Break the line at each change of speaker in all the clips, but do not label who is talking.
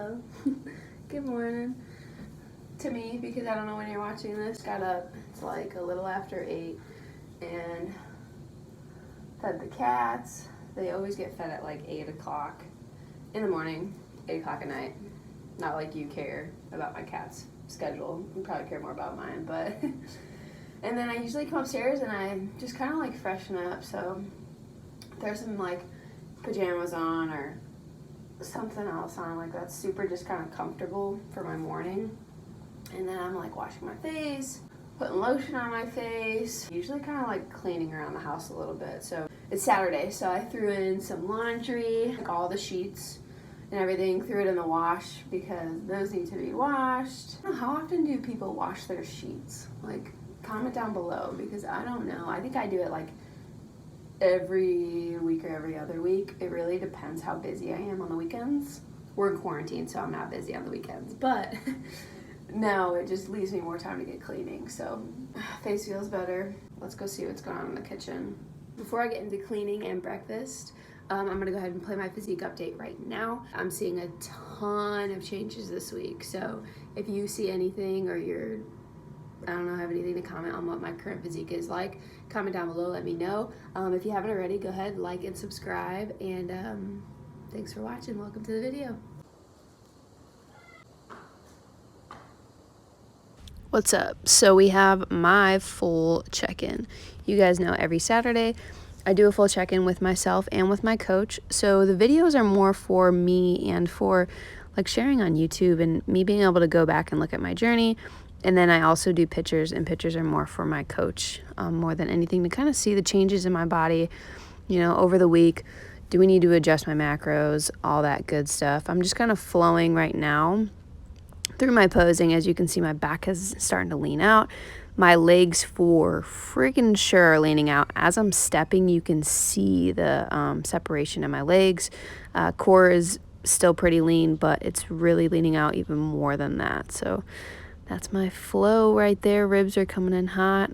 Hello. Good morning to me, because I don't know when you're watching this. Got up, it's like a little after 8, and fed the cats. They always get fed at like 8 o'clock in the morning, 8 o'clock at night. Not like you care about my cat's schedule. You probably care more about mine, but and then I usually come upstairs and I just kind of like freshen up. So there's some like pajamas on or something else on, like that's super just kind of comfortable for my morning. And then I'm like washing my face, putting lotion on my face, usually kind of like cleaning around the house a little bit. So it's Saturday, so I threw in some laundry, like all the sheets and everything, threw it in the wash because those need to be washed. I don't know, how often do people wash their sheets? Like, comment down below, because I don't know. I think I do it like every week or every other week. It really depends how busy I am on the weekends. We're in quarantine, so I'm not busy on the weekends, but no, it just leaves me more time to get cleaning. So face feels better. Let's go see what's going on in the kitchen. Before I get into cleaning and breakfast, I'm gonna go ahead and play my physique update right now. I'm seeing a ton of changes this week, so if you see anything or I don't know, have anything to comment on what my current physique is like, comment down below, let me know. If you haven't already, go ahead, like and subscribe, and thanks for watching. Welcome to the video. What's up? So we have my full check-in. You guys know every Saturday I do a full check-in with myself and with my coach. So the videos are more for me and for like sharing on YouTube and me being able to go back and look at my journey. And then I also do pictures, and pictures are more for my coach, more than anything, to kind of see the changes in my body, you know, over the week. Do we need to adjust my macros, all that good stuff. I'm just kind of flowing right now through my posing. As you can see, my back is starting to lean out. My legs for freaking sure are leaning out. As I'm stepping, you can see the separation in my legs. Core is still pretty lean, but it's really leaning out even more than that. So that's my flow right there. Ribs are coming in hot.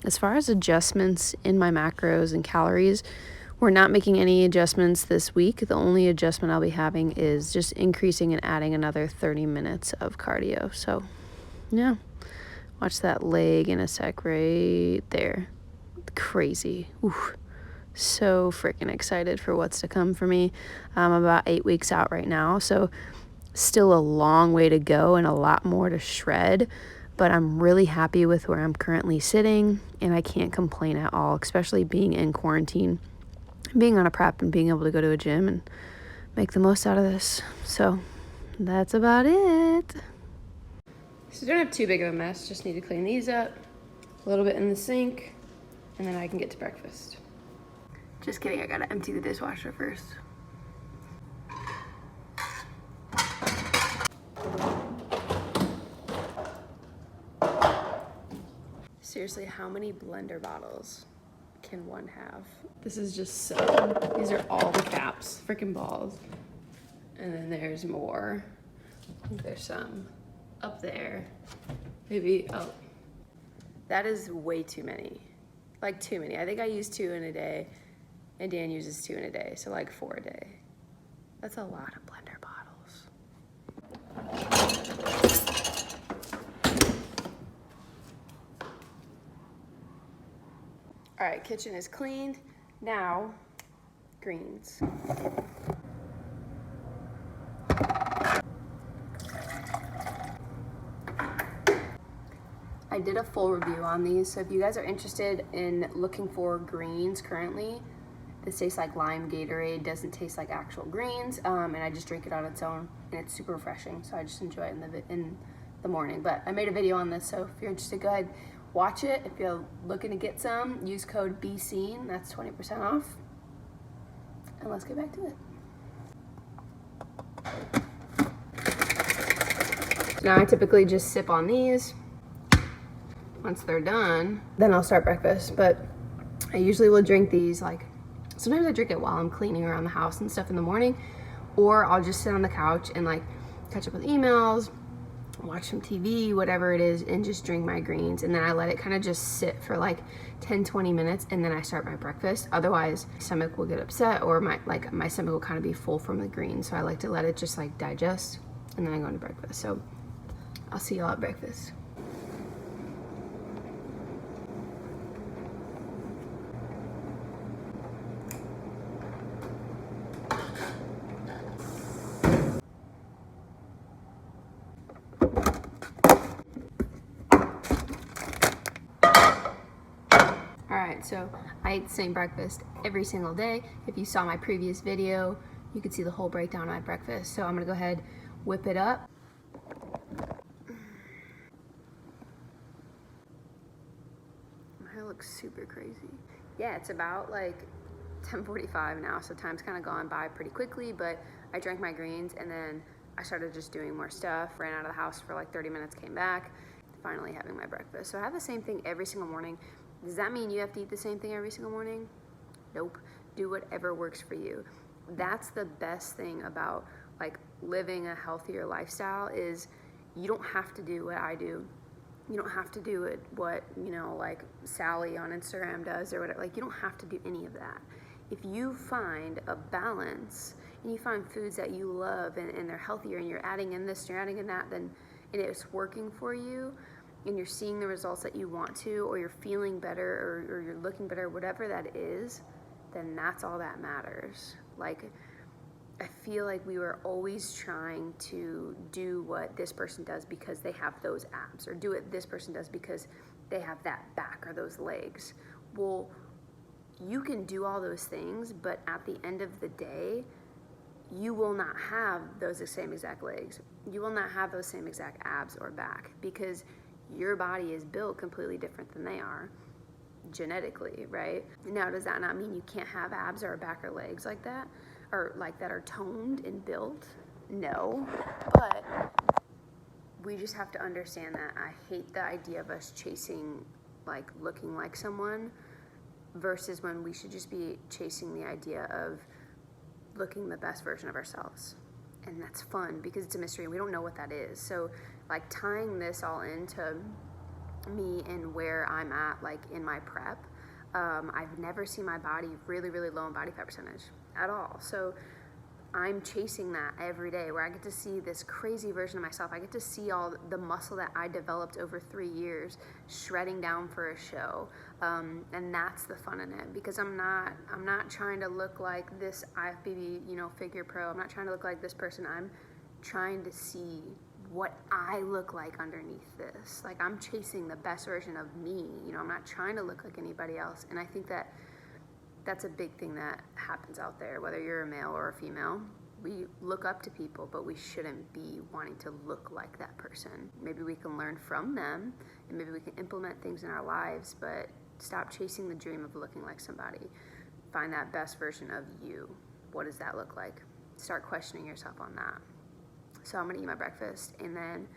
As far as adjustments in my macros and calories, we're not making any adjustments this week. The only adjustment I'll be having is just increasing and adding another 30 minutes of cardio. So yeah, watch that leg in a sec right there. Crazy. Oof. So freaking excited for what's to come for me. I'm about 8 weeks out right now, so still a long way to go and a lot more to shred, but I'm really happy with where I'm currently sitting, and I can't complain at all, especially being in quarantine, being on a prep and being able to go to a gym and make the most out of this. So that's about it. So don't have too big of a mess, just need to clean these up, a little bit in the sink, and then I can get to breakfast. Just kidding, I gotta empty the dishwasher first. Seriously, how many blender bottles can one have? This is just so, these are all the caps, freaking balls. And then there's more. I think there's some up there. Maybe, oh, that is way too many. Like too many. I think I use 2 in a day, and Dan uses 2 in a day, so like 4 a day. That's a lot of blender bottles. All right, kitchen is cleaned. Now, greens. I did a full review on these, so if you guys are interested in looking for greens currently, this tastes like lime Gatorade, doesn't taste like actual greens, and I just drink it on its own, and it's super refreshing, so I just enjoy it in the morning. But I made a video on this, so if you're interested, go ahead, watch it. If you're looking to get some, use code BSEEN, that's 20% off. And let's get back to it. So now I typically just sip on these. Once they're done, then I'll start breakfast. But I usually will drink these, like, sometimes I drink it while I'm cleaning around the house and stuff in the morning, or I'll just sit on the couch and like catch up with emails, watch some TV, whatever it is, and just drink my greens. And then I let it kind of just sit for like 10-20 minutes, and then I start my breakfast. Otherwise my stomach will get upset, or my stomach will kind of be full from the greens, so I like to let it just like digest. and then I go into breakfast. So I'll see y'all at breakfast. Alright, so I eat the same breakfast every single day. If you saw my previous video, you could see the whole breakdown of my breakfast. So I'm gonna go ahead, whip it up. My hair looks super crazy. Yeah, it's about like 10:45 now, so time's kind of gone by pretty quickly, but I drank my greens and then I started just doing more stuff, ran out of the house for like 30 minutes, came back, finally having my breakfast. So I have the same thing every single morning. Does that mean you have to eat the same thing every single morning? Nope. Do whatever works for you. That's the best thing about like living a healthier lifestyle is you don't have to do what I do. You don't have to do it what, you know, like Sally on Instagram does or whatever. Like you don't have to do any of that. If you find a balance and you find foods that you love and they're healthier and you're adding in this and you're adding in that, then and it's working for you and you're seeing the results that you want to, or you're feeling better or you're looking better, whatever that is, then that's all that matters. Like, I feel like we were always trying to do what this person does because they have those abs, or do what this person does because they have that back or those legs. Well, you can do all those things, but at the end of the day, you will not have those same exact legs. You will not have those same exact abs or back because your body is built completely different than they are genetically, right? Now, does that not mean you can't have abs or a back or legs like that, or like that are toned and built? No, but we just have to understand that. I hate the idea of us chasing like looking like someone versus when we should just be chasing the idea of looking the best version of ourselves. And that's fun because it's a mystery and we don't know what that is. So like tying this all into me and where I'm at like in my prep, I've never seen my body really, really low in body fat percentage at all. So I'm chasing that every day where I get to see this crazy version of myself. I get to see all the muscle that I developed over 3 years shredding down for a show. And that's the fun in it because I'm not trying to look like this IFBB, you know, figure pro. I'm not trying to look like this person. I'm trying to see what I look like underneath this. Like I'm chasing the best version of me. You know, I'm not trying to look like anybody else. And I think that that's a big thing that happens out there, whether you're a male or a female. We look up to people, but we shouldn't be wanting to look like that person. Maybe we can learn from them, and maybe we can implement things in our lives, but stop chasing the dream of looking like somebody. Find that best version of you. What does that look like? Start questioning yourself on that. So I'm gonna eat my breakfast and then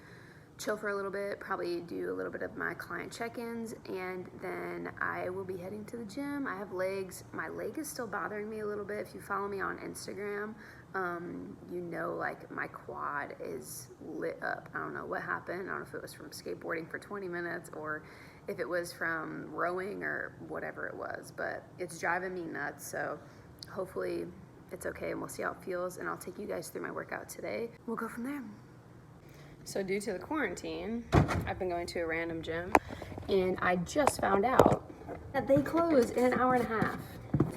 chill for a little bit, probably do a little bit of my client check-ins, and then I will be heading to the gym. I have legs. My leg is still bothering me a little bit. If you follow me on Instagram, you know, like my quad is lit up. I don't know what happened. I don't know if it was from skateboarding for 20 minutes or if it was from rowing or whatever it was, but it's driving me nuts. So hopefully it's okay and we'll see how it feels, and I'll take you guys through my workout today. We'll go from there. So due to the quarantine, I've been going to a random gym, and I just found out that they close in an hour and a half.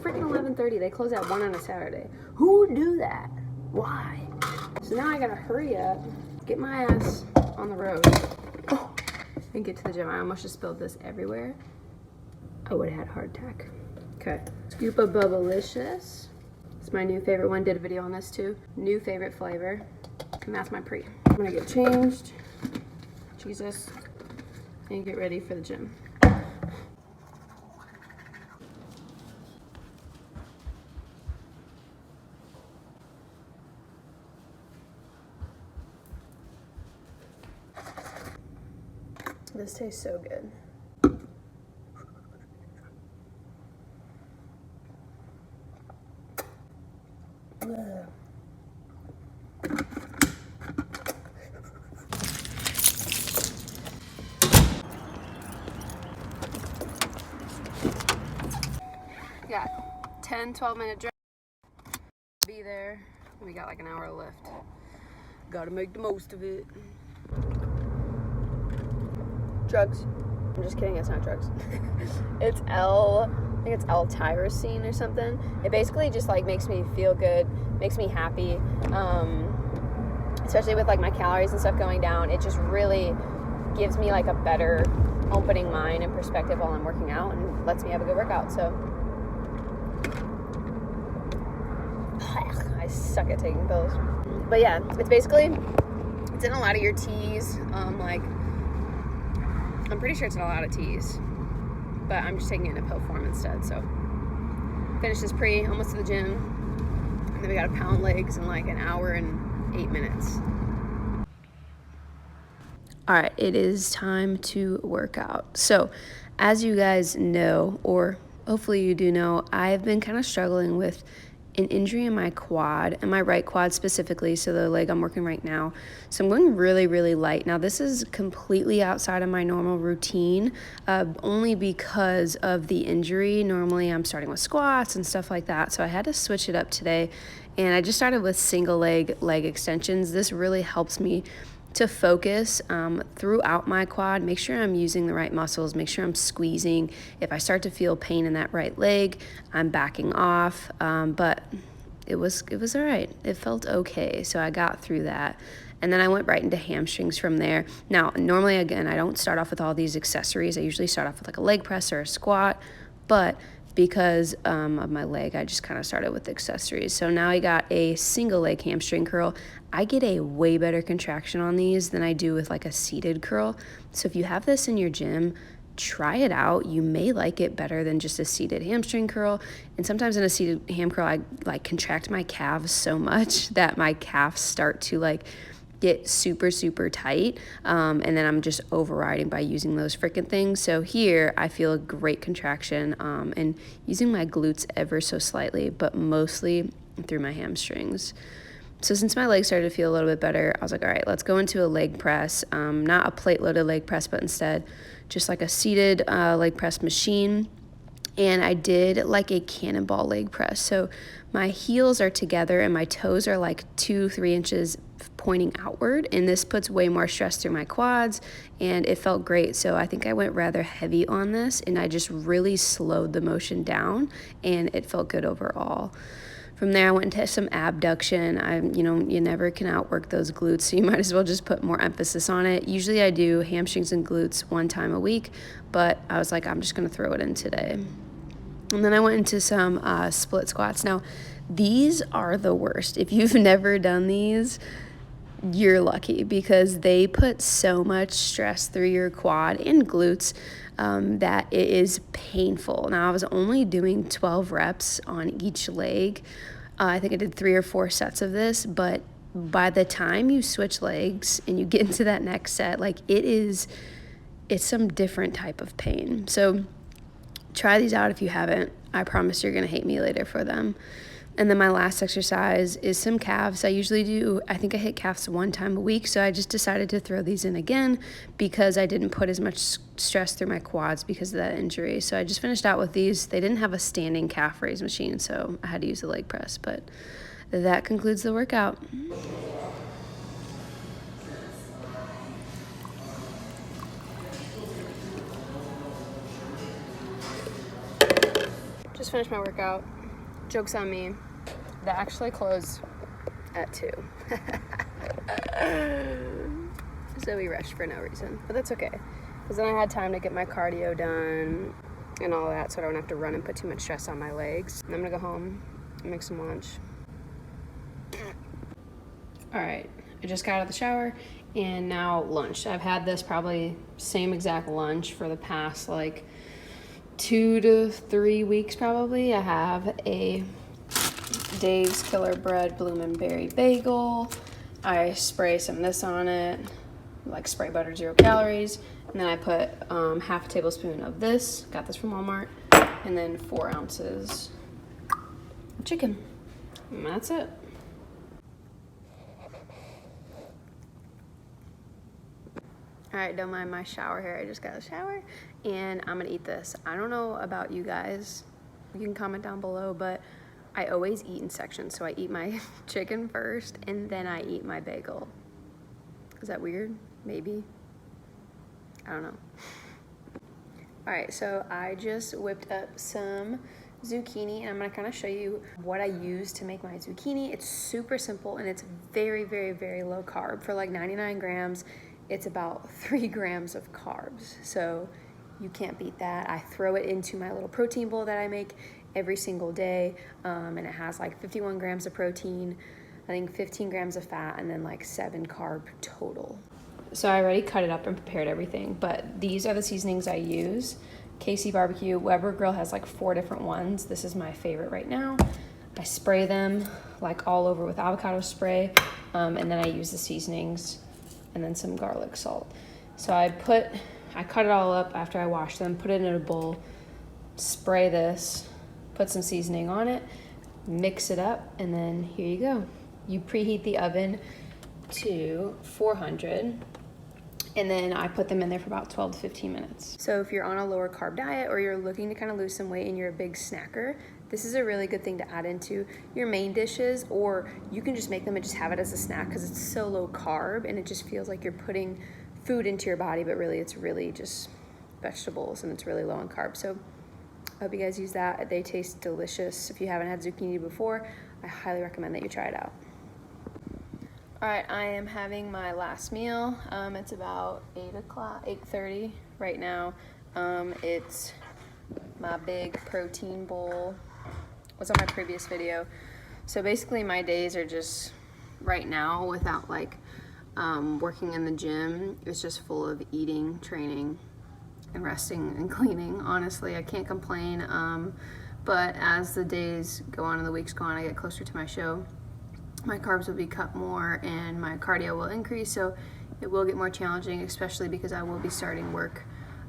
Freaking 11:30, they close at 1 on a Saturday. Who would do that? Why? So now I gotta hurry up, get my ass on the road, and get to the gym. I almost just spilled this everywhere. I would've had a heart attack. Okay, Scoop of Bubblicious. It's my new favorite one, did a video on this too. New favorite flavor, and that's my pre. I'm gonna get changed, Jesus, and get ready for the gym. This tastes so good. Ugh. Yeah, 10-12 minute drive. Be there. We got like an hour left. Gotta make the most of it. Drugs. I'm just kidding, it's not drugs. I think it's L-tyrosine or something. It basically just like makes me feel good, makes me happy. Especially with like my calories and stuff going down, it just really gives me like a better opening mind and perspective while I'm working out and lets me have a good workout. So I suck at taking pills. But yeah, it's in a lot of your teas. Like I'm pretty sure it's in a lot of teas, but I'm just taking it in a pill form instead. So finished this pre, almost to the gym, and then we got to pound legs in like an hour and 8 minutes. All right, it is time to work out. So as you guys know, or hopefully you do know, I've been kind of struggling with an injury in my quad, and my right quad specifically, so the leg I'm working right now. So I'm going really, really light. Now this is completely outside of my normal routine, only because of the injury. Normally I'm starting with squats and stuff like that, so I had to switch it up today, and I just started with single leg extensions. This really helps me to focus throughout my quad, make sure I'm using the right muscles, make sure I'm squeezing. If I start to feel pain in that right leg, I'm backing off, but it was all right. It felt okay, so I got through that. And then I went right into hamstrings from there. Now, normally, again, I don't start off with all these accessories. I usually start off with like a leg press or a squat, but because of my leg, I just kind of started with accessories. So now I got a single leg hamstring curl. I get a way better contraction on these than I do with like a seated curl. So if you have this in your gym, try it out. You may like it better than just a seated hamstring curl. And sometimes in a seated ham curl, I like contract my calves so much that my calves start to like get super, super tight, and then I'm just overriding by using those freaking things. So here I feel a great contraction, and using my glutes ever so slightly, but mostly through my hamstrings. So since my legs started to feel a little bit better, I was like, all right, let's go into a leg press, not a plate loaded leg press, but instead just like a seated leg press machine. And I did like a cannonball leg press. So my heels are together and my toes are like 2-3 inches pointing outward, and this puts way more stress through my quads, and it felt great. So I think I went rather heavy on this, and I just really slowed the motion down, and it felt good overall. From there, I went into some abduction. You never can outwork those glutes, so you might as well just put more emphasis on it. Usually I do hamstrings and glutes 1 time a week, but I was like, I'm just gonna throw it in today. And then I went into some split squats. Now, these are the worst. If you've never done these, you're lucky, because they put so much stress through your quad and glutes that it is painful. Now, I was only doing 12 reps on each leg. I think I did 3 or 4 sets of this, but by the time you switch legs and you get into that next set, like it's some different type of pain. So try these out if you haven't. I promise you're gonna hate me later for them. And then my last exercise is some calves. I think I hit calves 1 time a week, so I just decided to throw these in again because I didn't put as much stress through my quads because of that injury. So I just finished out with these. They didn't have a standing calf raise machine, so I had to use a leg press, but that concludes the workout. Just finished my workout. Joke's on me. That actually closed at 2. So we rushed for no reason, but that's okay. Because then I had time to get my cardio done and all that, so I don't have to run and put too much stress on my legs. And I'm gonna go home and make some lunch. All right, I just got out of the shower and now lunch. I've had this probably same exact lunch for the past like 2 to 3 weeks probably. I have a Dave's Killer Bread Bloomin' Bagel. I spray some of this on it, like spray butter, 0 calories. And then I put half a tablespoon of this, got this from Walmart, and then 4 ounces of chicken. And that's it. All right, don't mind my shower here. I just got a shower and I'm gonna eat this. I don't know about you guys. You can comment down below, but I always eat in sections. So I eat my chicken first and then I eat my bagel. Is that weird? Maybe. I don't know. All right, so I just whipped up some zucchini and I'm gonna kind of show you what I use to make my zucchini. It's super simple and it's very, very, very low carb. For like 99 grams, it's about 3 grams of carbs. So you can't beat that. I throw it into my little protein bowl that I make every single day. And it has like 51 grams of protein, I think 15 grams of fat, and then like 7 carb total. So I already cut it up and prepared everything, but these are the seasonings I use. KC Barbecue, Weber Grill has like 4 different ones. This is my favorite right now. I spray them like all over with avocado spray, and then I use the seasonings and then some garlic salt. So I cut it all up after I wash them, put it in a bowl, spray this, put some seasoning on it, mix it up, and then here you go. You preheat the oven to 400, and then I put them in there for about 12 to 15 minutes. So if you're on a lower carb diet or you're looking to kind of lose some weight and you're a big snacker, this is a really good thing to add into your main dishes, or you can just make them and just have it as a snack because it's so low carb and it just feels like you're putting food into your body, but really it's really just vegetables and it's really low in carbs. So I hope you guys use that. They taste delicious. If you haven't had zucchini before, I highly recommend that you try it out. All right, I am having my last meal. It's about 8:30 right now. It's my big protein bowl. What's on my previous video. So basically my days are just right now without like working in the gym. It's just full of eating, training, and resting and cleaning. Honestly, I can't complain. But as the days go on and the weeks go on, I get closer to my show, my carbs will be cut more and my cardio will increase, so it will get more challenging, especially because I will be starting work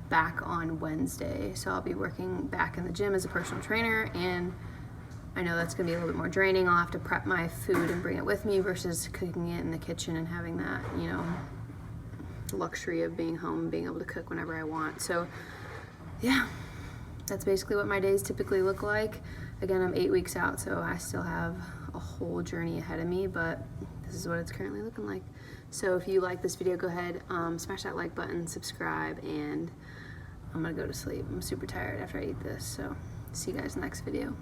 back on Wednesday. So I'll be working back in the gym as a personal trainer, and I know that's gonna be a little bit more draining. I'll have to prep my food and bring it with me versus cooking it in the kitchen and having that, you know, luxury of being home and being able to cook whenever I want. So yeah, that's basically what my days typically look like. Again, I'm 8 weeks out, so I still have a whole journey ahead of me, but this is what it's currently looking like. So if you like this video, go ahead, smash that like button, subscribe, and I'm gonna go to sleep. I'm super tired after I eat this, so see you guys in the next video.